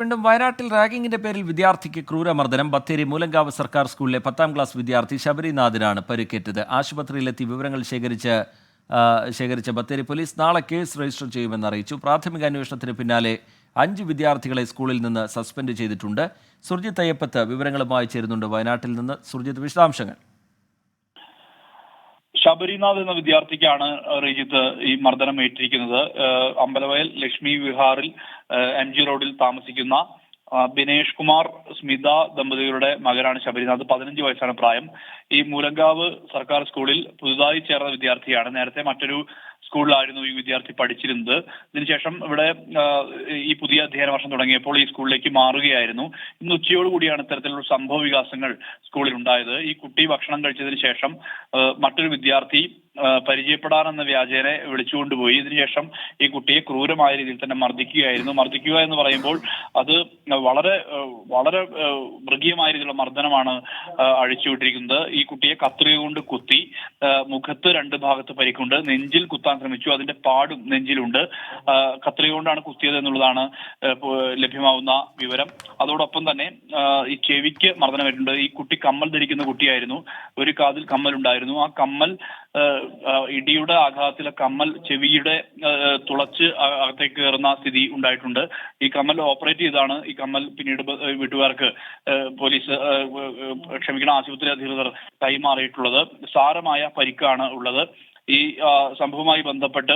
വീണ്ടും വയനാട്ടിൽ റാഗിങ്ങിന്റെ പേരിൽ വിദ്യാർത്ഥിക്ക് ക്രൂരമർദ്ദനം. ബത്തേരി മൂലങ്കാവ് സർക്കാർ സ്കൂളിലെ 10ാം ക്ലാസ് വിദ്യാർത്ഥി ശബരിനാഥിനാണ് പരിക്കേറ്റത്. ആശുപത്രിയിലെത്തി വിവരങ്ങൾ ശേഖരിച്ച ബത്തേരി പോലീസ് നാളെ കേസ് രജിസ്റ്റർ ചെയ്യുമെന്ന് അറിയിച്ചു. പ്രാഥമിക അന്വേഷണത്തിന് പിന്നാലെ 5 വിദ്യാർത്ഥികളെ സ്കൂളിൽ നിന്ന് സസ്പെൻഡ് ചെയ്തിട്ടുണ്ട്. സുർജിത്ത് അയ്യപ്പത്ത് വിവരങ്ങളുമായി ചേരുന്നുണ്ട് വയനാട്ടിൽ നിന്ന്. സുർജിത്ത്, വിശദാംശങ്ങൾ. ശബരിനാഥ് എന്ന വിദ്യാർത്ഥിക്കാണ് റിജിത്ത് ഈ മർദ്ദനം ഏറ്റിരിക്കുന്നത്. അമ്പലവയൽ ലക്ഷ്മി വിഹാറിൽ MG റോഡിൽ താമസിക്കുന്ന ബിനേഷ് കുമാർ സ്മിത ദമ്പതികളുടെ മകനാണ് ശബരിനാഥ്. 15 വയസ്സാണ് പ്രായം. ഈ മൂലങ്കാവ് സർക്കാർ സ്കൂളിൽ പുതുതായി ചേർന്ന വിദ്യാർത്ഥിയാണ്. നേരത്തെ മറ്റൊരു സ്കൂളിലായിരുന്നു ഈ വിദ്യാർത്ഥി പഠിച്ചിരുന്നത്. ഇതിനുശേഷം ഇവിടെ ഈ പുതിയ അധ്യയന വർഷം തുടങ്ങിയപ്പോൾ ഈ സ്കൂളിലേക്ക് മാറുകയായിരുന്നു. ഇന്ന് ഉച്ചയോടുകൂടിയാണ് ഇത്തരത്തിലുള്ള സംഭവ വികാസങ്ങൾ സ്കൂളിൽ ഉണ്ടായത്. ഈ കുട്ടി ഭക്ഷണം കഴിച്ചതിന് ശേഷം മറ്റൊരു വിദ്യാർത്ഥി പരിചയപ്പെടാനെന്ന വ്യാജേനെ വിളിച്ചുകൊണ്ടുപോയി. ഇതിനുശേഷം ഈ കുട്ടിയെ ക്രൂരമായ രീതിയിൽ തന്നെ മർദ്ദിക്കുകയായിരുന്നു. മർദ്ദിക്കുക എന്ന് പറയുമ്പോൾ അത് വളരെ വളരെ മൃഗീയമായ രീതിയിലുള്ള മർദ്ദനമാണ് അഴിച്ചുവിട്ടിരിക്കുന്നത്. ഈ കുട്ടിയെ കത്രിക കൊണ്ട് കുത്തി, മുഖത്ത് 2 ഭാഗത്ത് പരിക്കുണ്ട്, നെഞ്ചിൽ കുത്താൻ ശ്രമിച്ചു, അതിന്റെ പാടും നെഞ്ചിലുണ്ട്. കത്രിക കൊണ്ടാണ് കുത്തിയത് എന്നുള്ളതാണ് ലഭ്യമാവുന്ന വിവരം. അതോടൊപ്പം തന്നെ ഈ ചെവിക്ക് മർദ്ദനമേറ്റിട്ടുണ്ട്. ഈ കുട്ടി കമ്മൽ ധരിക്കുന്ന കുട്ടിയായിരുന്നു. ഒരു കാതിൽ കമ്മൽ ഉണ്ടായിരുന്നു. ആ കമ്മൽ ഇടിയുടെ ആഘാതത്തിലെ കമ്മൽ ചെവിയുടെ തുളച്ച് അകത്തേക്ക് കയറുന്ന സ്ഥിതി ഉണ്ടായിട്ടുണ്ട്. ഈ കമ്മൽ ഓപ്പറേറ്റ് ചെയ്താണ് ഈ കമ്മൽ പിന്നീട് വീട്ടുകാർക്ക് ആശുപത്രി അധികൃതർ കൈമാറിയിട്ടുള്ളത്. സാരമായ പരിക്കാണ് ഉള്ളത്. ഈ സംഭവവുമായി ബന്ധപ്പെട്ട്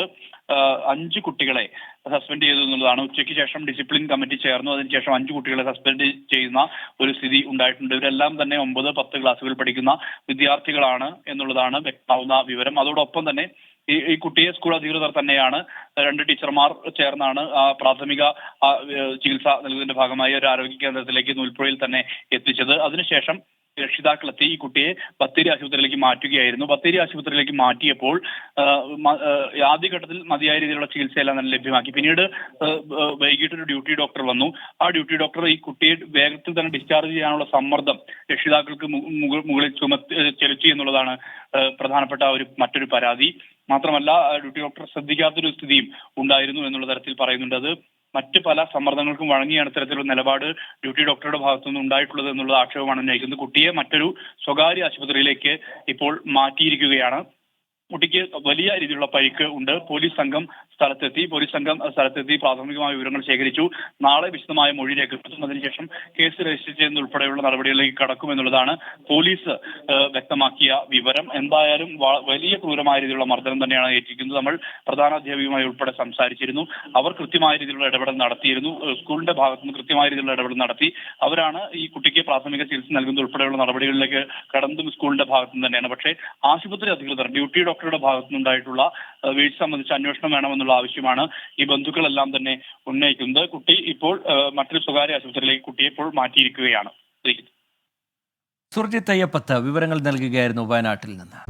5 കുട്ടികളെ സസ്പെൻഡ് ചെയ്തു എന്നുള്ളതാണ്. ഉച്ചയ്ക്ക് ശേഷം ഡിസിപ്ലിൻ കമ്മിറ്റി ചേർന്നു. അതിനുശേഷം 5 കുട്ടികളെ സസ്പെൻഡ് ചെയ്യുന്ന ഒരു സ്ഥിതി ഉണ്ടായിട്ടുണ്ട്. ഇവരെല്ലാം തന്നെ 9, 10 ക്ലാസ്സുകളിൽ പഠിക്കുന്ന വിദ്യാർത്ഥികളാണ് എന്നുള്ളതാണ് വ്യക്തമാവുന്ന വിവരം. അതോടൊപ്പം തന്നെ ഈ കുട്ടിയെ സ്കൂൾ അധികൃതർ തന്നെയാണ് 2 ടീച്ചർമാർ ചേർന്നാണ് പ്രാഥമിക ചികിത്സ നൽകുന്നതിന്റെ ഭാഗമായി ഒരു ആരോഗ്യ കേന്ദ്രത്തിലേക്ക് നൂൽപ്പുഴയിൽ തന്നെ എത്തിച്ചത്. അതിനുശേഷം രക്ഷിതാക്കളെത്തി ഈ കുട്ടിയെ ബത്തേരി ആശുപത്രിയിലേക്ക് മാറ്റുകയായിരുന്നു. ബത്തേരി ആശുപത്രിയിലേക്ക് മാറ്റിയപ്പോൾ ആദ്യഘട്ടത്തിൽ മതിയായ രീതിയിലുള്ള ചികിത്സയെല്ലാം തന്നെ ലഭ്യമാക്കി. പിന്നീട് വൈകിട്ട് ഒരു ഡ്യൂട്ടി ഡോക്ടർ വന്നു. ആ ഡ്യൂട്ടി ഡോക്ടർ ഈ കുട്ടിയെ വേഗത്തിൽ തന്നെ ഡിസ്ചാർജ് ചെയ്യാനുള്ള സമ്മർദ്ദം രക്ഷിതാക്കൾക്ക് മുകളിൽ ചെലുത്തി എന്നുള്ളതാണ് പ്രധാനപ്പെട്ട മറ്റൊരു പരാതി. മാത്രമല്ല, ഡ്യൂട്ടി ഡോക്ടർ ശ്രദ്ധിക്കാത്തൊരു സ്ഥിതിയും ഉണ്ടായിരുന്നു എന്നുള്ള തരത്തിൽ പറയുന്നുണ്ട്. അത് മറ്റ് പല സമ്മർദ്ദങ്ങൾക്കും വഴങ്ങിയാണ് ഇത്തരത്തിലുള്ള നിലപാട് ഡ്യൂട്ടി ഡോക്ടറുടെ ഭാഗത്തുനിന്ന് ഉണ്ടായിട്ടുള്ളത് എന്നുള്ള ആക്ഷേപമാണ് ഉന്നയിക്കുന്നത്. കുട്ടിയെ മറ്റൊരു സ്വകാര്യ ആശുപത്രിയിലേക്ക് ഇപ്പോൾ മാറ്റിയിരിക്കുകയാണ്. കുട്ടിക്ക് വലിയ രീതിയിലുള്ള പരിക്ക് ഉണ്ട്. പോലീസ് സംഘം സ്ഥലത്തെത്തി പ്രാഥമികമായ വിവരങ്ങൾ ശേഖരിച്ചു. നാളെ വിശദമായ മൊഴി രേഖപ്പെടുത്തും. അതിനുശേഷം കേസ് രജിസ്റ്റർ ചെയ്യുന്ന ഉൾപ്പെടെയുള്ള നടപടികളിലേക്ക് കടക്കുമെന്നുള്ളതാണ് പോലീസ് വ്യക്തമാക്കിയ വിവരം. എന്തായാലും വലിയ ക്രൂരമായ രീതിയിലുള്ള മർദ്ദനം തന്നെയാണ് ഏറ്റിരിക്കുന്നത്. നമ്മൾ പ്രധാനാധ്യാപികയുമായി ഉൾപ്പെടെ സംസാരിച്ചിരുന്നു. അവർ കൃത്യമായ രീതിയിലുള്ള ഇടപെടൽ നടത്തിയിരുന്നു. സ്കൂളിന്റെ ഭാഗത്തുനിന്ന് കൃത്യമായ രീതിയിലുള്ള ഇടപെടൽ നടത്തി. അവരാണ് ഈ കുട്ടിക്ക് പ്രാഥമിക ചികിത്സ നൽകുന്ന ഉൾപ്പെടെയുള്ള നടപടികളിലേക്ക് കടന്നതും സ്കൂളിന്റെ ഭാഗത്തുനിന്ന് തന്നെയാണ്. പക്ഷേ ആശുപത്രി അധികൃതർ ഡ്യൂട്ടി ഡോക്ടറുടെ ഭാഗത്തുനിന്നുണ്ടായിട്ടുള്ള വീഴ്ച സംബന്ധിച്ച് അന്വേഷണം വേണമെന്നുള്ള ആവശ്യമാണ് ഈ ബന്ധുക്കളെല്ലാം തന്നെ ഉന്നയിക്കുന്നത്. കുട്ടി ഇപ്പോൾ മറ്റൊരു സ്വകാര്യ ആശുപത്രിയിലേക്ക് കുട്ടിയെ ഇപ്പോൾ മാറ്റിയിരിക്കുകയാണ്. സുർജിത്ത് അയ്യപ്പത്ത് വിവരങ്ങൾ നൽകുകയായിരുന്നു വയനാട്ടിൽ നിന്ന്.